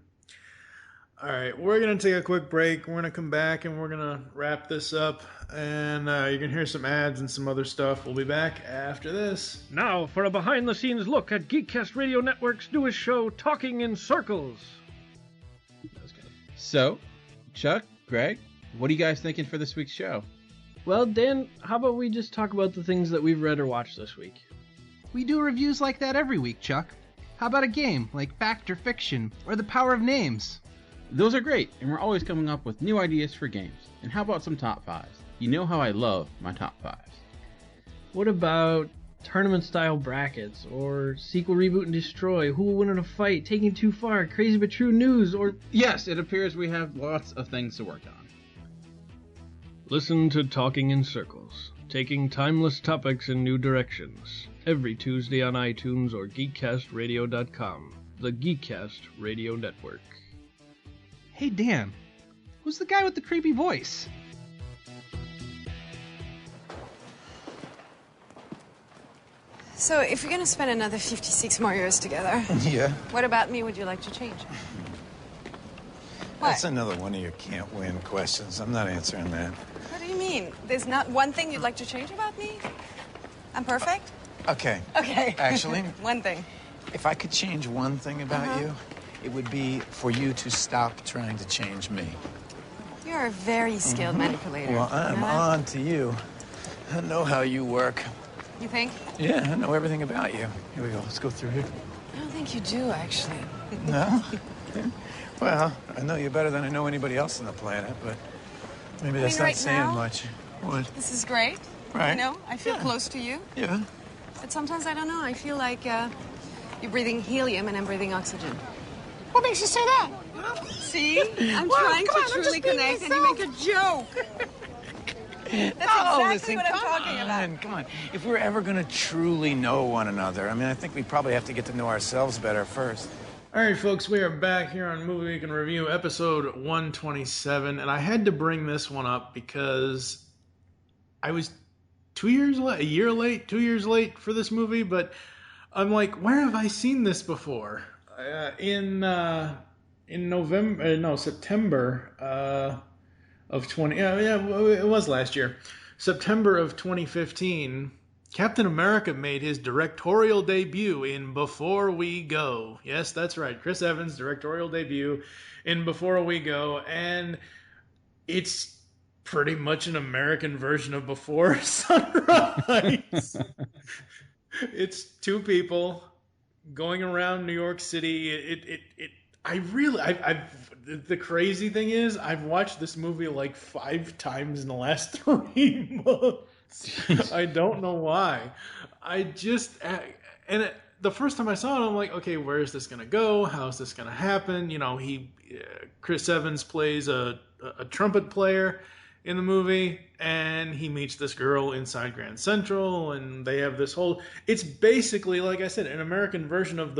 All right, we're going to take a quick break. We're going to come back and we're going to wrap this up. And you can hear some ads and some other stuff. We'll be back after this. Now for a behind-the-scenes look at Geekcast Radio Network's newest show, Talking in Circles. That was good. So, Chuck, Greg, what are you guys thinking for this week's show? Well, Dan, how about we just talk about the things that we've read or watched this week? We do reviews like that every week, Chuck. How about a game like Fact or Fiction or The Power of Names? Those are great, and we're always coming up with new ideas for games. And how about some top fives? You know how I love my top fives. What about tournament-style brackets, or sequel, reboot, and destroy? Who will win in a fight? Taking Too Far? Crazy but True News? Or yes, it appears we have lots of things to work on. Listen to Talking in Circles, taking timeless topics in new directions. Every Tuesday on iTunes or GeekCastRadio.com, the Geekcast Radio Network. Hey, Dan, who's the guy with the creepy voice? So, if you're gonna spend another 56 more years together... Yeah? What about me would you like to change? That's another one of your can't-win questions. I'm not answering that. What do you mean? There's not one thing you'd like to change about me? I'm perfect? Okay. Okay. Actually... one thing. If I could change one thing about you, it would be for you to stop trying to change me. You're a very skilled manipulator. Well, I'm on to you. I know how you work. You think? Yeah, I know everything about you. Here we go. Let's go through here. I don't think you do, actually. No? Well, I know you better than I know anybody else on the planet, but maybe that's not saying much. What? This is great. Right. You know, I feel close to you. Yeah. But sometimes, I don't know, I feel like you're breathing helium and I'm breathing oxygen. What makes you say that? See? I'm trying to truly connect and you make a joke. That's exactly what I'm talking about. Come on. If we're ever going to truly know one another, I mean, I think we probably have to get to know ourselves better first. All right, folks, we are back here on Movie Week in Review, episode 127, and I had to bring this one up because I was 2 years late, a year late, 2 years late for this movie, but I'm like, where have I seen this before? In September of 20, it was last year. September of 2015, Captain America made his directorial debut in Before We Go. Yes, that's right. Chris Evans' directorial debut in Before We Go. And it's pretty much an American version of Before Sunrise. It's two people going around New York City. The crazy thing is, I've watched this movie like 5 times in the last 3 months. I don't know why. The first time I saw it, I'm like, okay, where is this going to go? How is this going to happen? You know, Chris Evans plays a trumpet player in the movie, and he meets this girl inside Grand Central, and they have this whole... It's basically, like I said, an American version of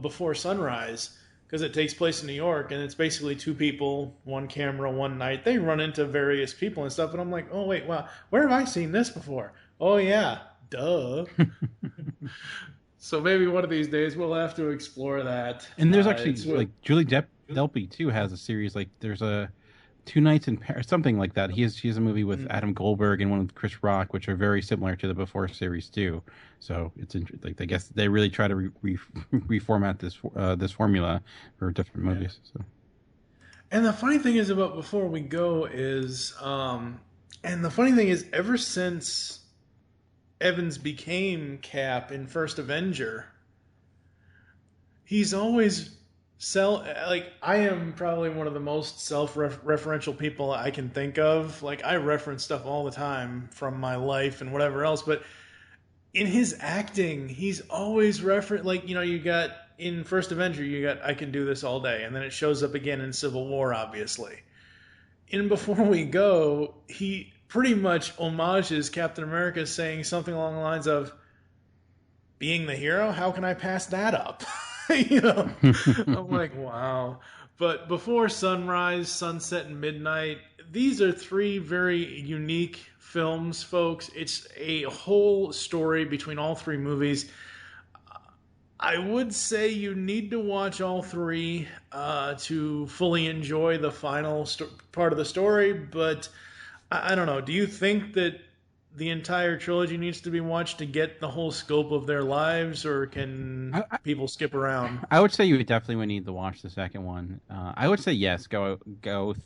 Before Sunrise, because it takes place in New York, and it's basically 2 people, 1 camera, 1 night. They run into various people and stuff, and I'm like, oh, wait, wow, where have I seen this before? Oh, yeah, duh. So maybe one of these days we'll have to explore that. And there's actually, like, Julie Delpy, too, has a series, like, there's a 2 Nights in Paris, something like that. He has a movie with Adam Goldberg and one with Chris Rock, which are very similar to the Before series, too. So it's like, I guess they really try to reformat this formula for different movies. So. And the funny thing is about Before We Go is, ever since Evans became Cap in First Avenger, he's always I am probably one of the most self-referential people I can think of. Like, I reference stuff all the time from my life and whatever else, but in his acting, he's always like, you know, you got in First Avenger, you got I Can Do This All Day, and then it shows up again in Civil War, obviously. In Before We Go, he pretty much homages Captain America saying something along the lines of, being the hero, how can I pass that up? You know, I'm like, wow. But Before Sunrise, Sunset, and Midnight, these are three very unique films, folks. It's a whole story between all three movies. I would say you need to watch all three to fully enjoy the final part of the story, but I don't know. Do you think that the entire trilogy needs to be watched to get the whole scope of their lives, or can people skip around? I would say you definitely would need to watch the second one. I would say yes, go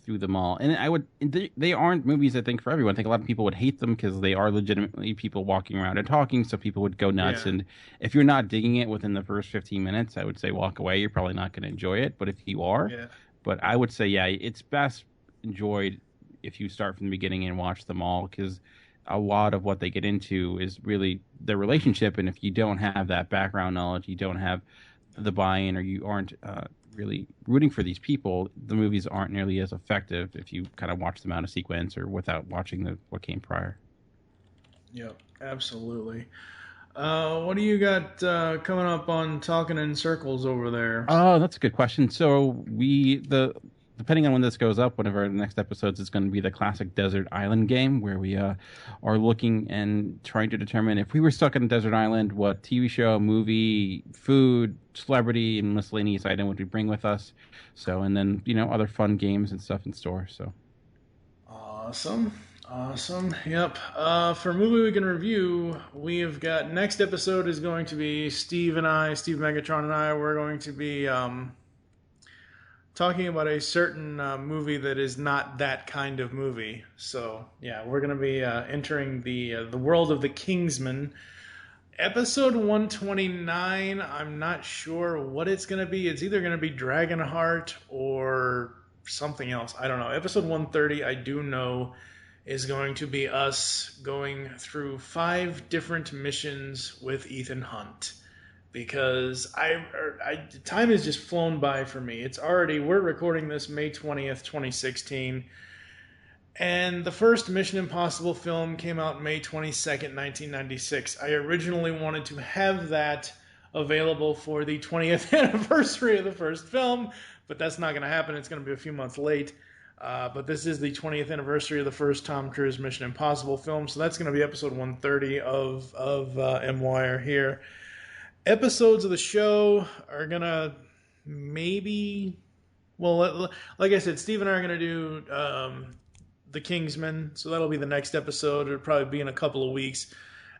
through them all. And they aren't movies, I think, for everyone. I think a lot of people would hate them because they are legitimately people walking around and talking, so people would go nuts. Yeah. And if you're not digging it within the first 15 minutes, I would say walk away. You're probably not going to enjoy it. But if you are, but I would say, it's best enjoyed if you start from the beginning and watch them all, because a lot of what they get into is really their relationship, and if you don't have that background knowledge, you don't have the buy-in, or you aren't really rooting for these people, the movies aren't nearly as effective if you kind of watch them out of sequence or without watching what came prior. Yep, absolutely. What do you got coming up on Talking in Circles over there? Oh, that's a good question. So depending on when this goes up, whenever the next episodes, it's going to be the classic desert island game, where we are looking and trying to determine if we were stuck on a desert island, what TV show, movie, food, celebrity, and miscellaneous item would we bring with us. So, and then, other fun games and stuff in store. So, awesome. Yep. For movie we can review, we have got next episode is going to be Steve Megatron and I. We're going to be talking about a certain movie that is not that kind of movie. So, we're going to be entering the world of the Kingsman. Episode 129, I'm not sure what it's going to be. It's either going to be Dragonheart or something else. I don't know. Episode 130, I do know, is going to be us going through 5 different missions with Ethan Hunt. Because time has just flown by for me. We're recording this May 20th, 2016. And the first Mission Impossible film came out May 22nd, 1996. I originally wanted to have that available for the 20th anniversary of the first film, but that's not going to happen. It's going to be a few months late. But this is the 20th anniversary of the first Tom Cruise Mission Impossible film, so that's going to be episode 130 of M-Wire here. Episodes of the show are going to like I said, Steve and I are going to do The Kingsman, so that'll be the next episode. It'll probably be in a couple of weeks.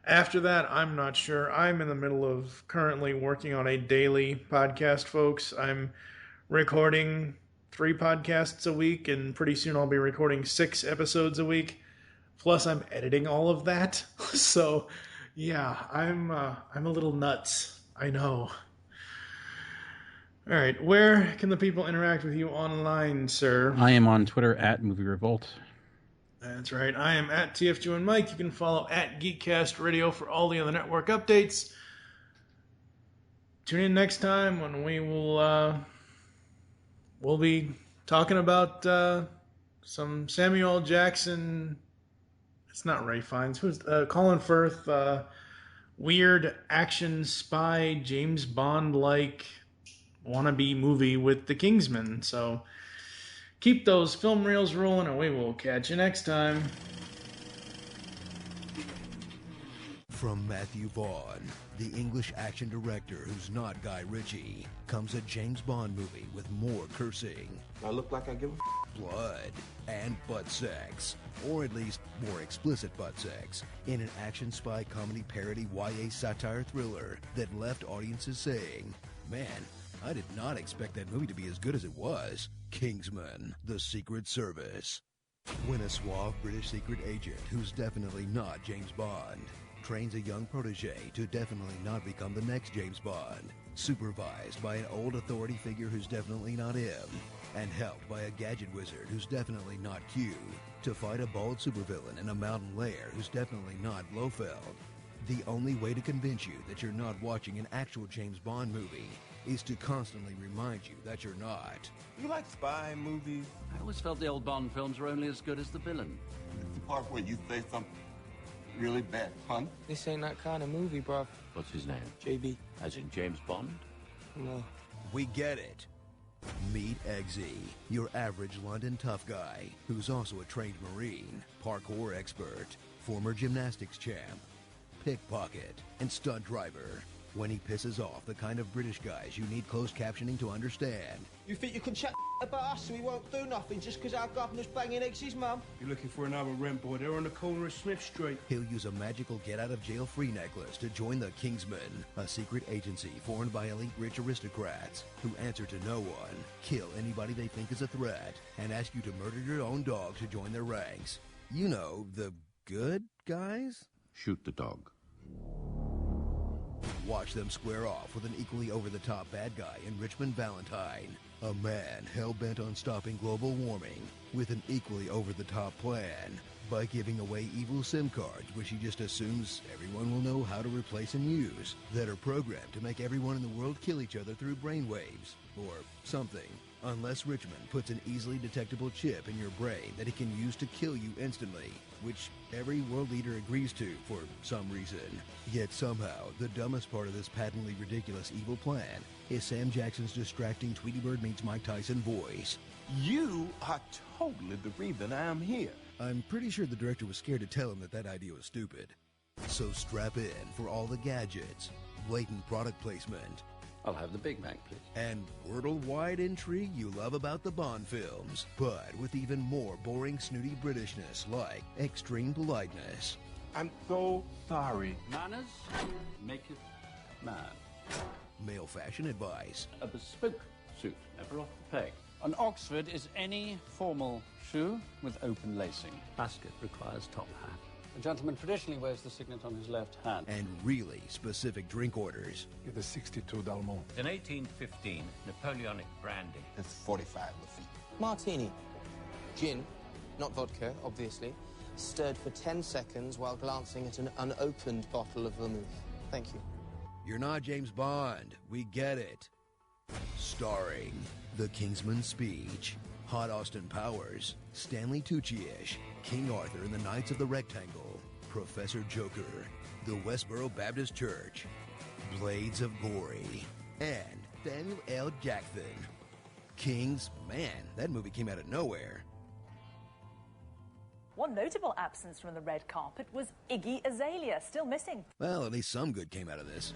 After that, I'm not sure. I'm in the middle of currently working on a daily podcast, folks. I'm recording 3 podcasts a week, and pretty soon I'll be recording 6 episodes a week. Plus, I'm editing all of that. So, I'm a little nuts. I know. All right, where can the people interact with you online, sir? I am on Twitter at MovieRevolt. That's right. I am at TFG1Mike. You can follow at Geekcast Radio for all the other network updates. Tune in next time when we'll be talking about some Samuel Jackson. It's not Ray Fiennes. Who's Colin Firth? Weird action spy James Bond-like wannabe movie with the Kingsman. So keep those film reels rolling, and we will catch you next time. From Matthew Vaughn, the English action director who's not Guy Ritchie, comes a James Bond movie with more cursing. I look like I give a blood and butt sex, or at least more explicit butt sex, in an action spy comedy parody YA satire thriller that left audiences saying, man, I did not expect that movie to be as good as it was. Kingsman, The Secret Service. When a suave British secret agent who's definitely not James Bond trains a young protege to definitely not become the next James Bond, supervised by an old authority figure who's definitely not him, and helped by a gadget wizard who's definitely not Q, to fight a bold supervillain in a mountain lair who's definitely not Blofeld. The only way to convince you that you're not watching an actual James Bond movie is to constantly remind you that you're not. You like spy movies? I always felt the old Bond films were only as good as the villain. It's the part where you say something really bad, pun. This ain't that kind of movie, bruv. What's his name? JB. As in James Bond? No. We get it. Meet Eggsy, your average London tough guy, who's also a trained Marine, parkour expert, former gymnastics champ, pickpocket, and stunt driver. When he pisses off the kind of British guys you need closed captioning to understand. You think you can chat about us so we won't do nothing just because our governor's banging Eggsy's mum? You're looking for another rent boy. They're on the corner of Smith Street. He'll use a magical get-out-of-jail-free necklace to join the Kingsmen, a secret agency formed by elite rich aristocrats who answer to no one, kill anybody they think is a threat, and ask you to murder your own dog to join their ranks. You know, the good guys? Shoot the dog. Watch them square off with an equally over-the-top bad guy in Richmond Valentine, a man hell-bent on stopping global warming with an equally over-the-top plan by giving away evil SIM cards which he just assumes everyone will know how to replace and use, that are programmed to make everyone in the world kill each other through brainwaves, or something. Unless Richmond puts an easily detectable chip in your brain that he can use to kill you instantly, which every world leader agrees to for some reason. Yet somehow, the dumbest part of this patently ridiculous evil plan is Sam Jackson's distracting Tweety Bird meets Mike Tyson voice. You are totally the reason I am here. I'm pretty sure the director was scared to tell him that that idea was stupid. So strap in for all the gadgets, blatant product placement, I'll have the Big Mac, please. and wordle-wide intrigue you love about the Bond films, but with even more boring, snooty Britishness like extreme politeness. I'm so sorry. Manners maketh man. Male fashion advice. A bespoke suit, never off the peg. An Oxford is any formal shoe with open lacing. Basket requires top hat. A gentleman traditionally wears the signet on his left hand. And really specific drink orders. You're the 62 Dalmont. In 1815, Napoleonic brandy. It's 45 Lafitte. Martini. Gin, not vodka, obviously. Stirred for 10 seconds while glancing at an unopened bottle of vermouth. Thank you. You're not James Bond. We get it. Starring The Kingsman's Speech, Hot Austin Powers, Stanley Tucci-ish, King Arthur and the Knights of the Rectangle, Professor Joker, the Westboro Baptist Church, Blades of Glory, and Daniel L. Jackson. Kings, man, that movie came out of nowhere. One notable absence from the red carpet was Iggy Azalea, still missing. Well, at least some good came out of this.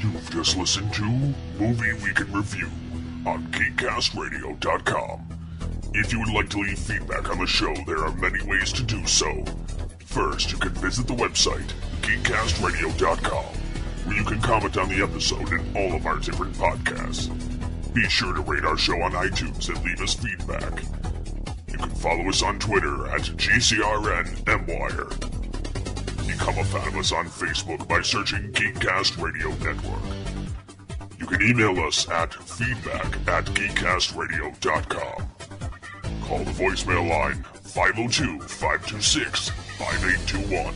You've just listened to Movie Week in Review on GeekCastRadio.com. If you would like to leave feedback on the show, there are many ways to do so. First, you can visit the website, GeekCastRadio.com, where you can comment on the episode and all of our different podcasts. Be sure to rate our show on iTunes and leave us feedback. You can follow us on Twitter at GCRN_MWire. Become a fan of us on Facebook by searching Geekcast Radio Network. You can email us at feedback@geekcastradio.com. Call the voicemail line 502-526-5821.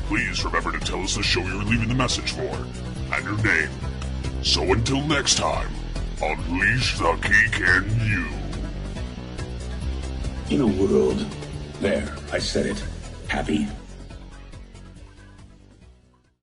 Please remember to tell us the show you're leaving the message for and your name. So until next time, unleash the geek in you. In a world, there, I said it, happy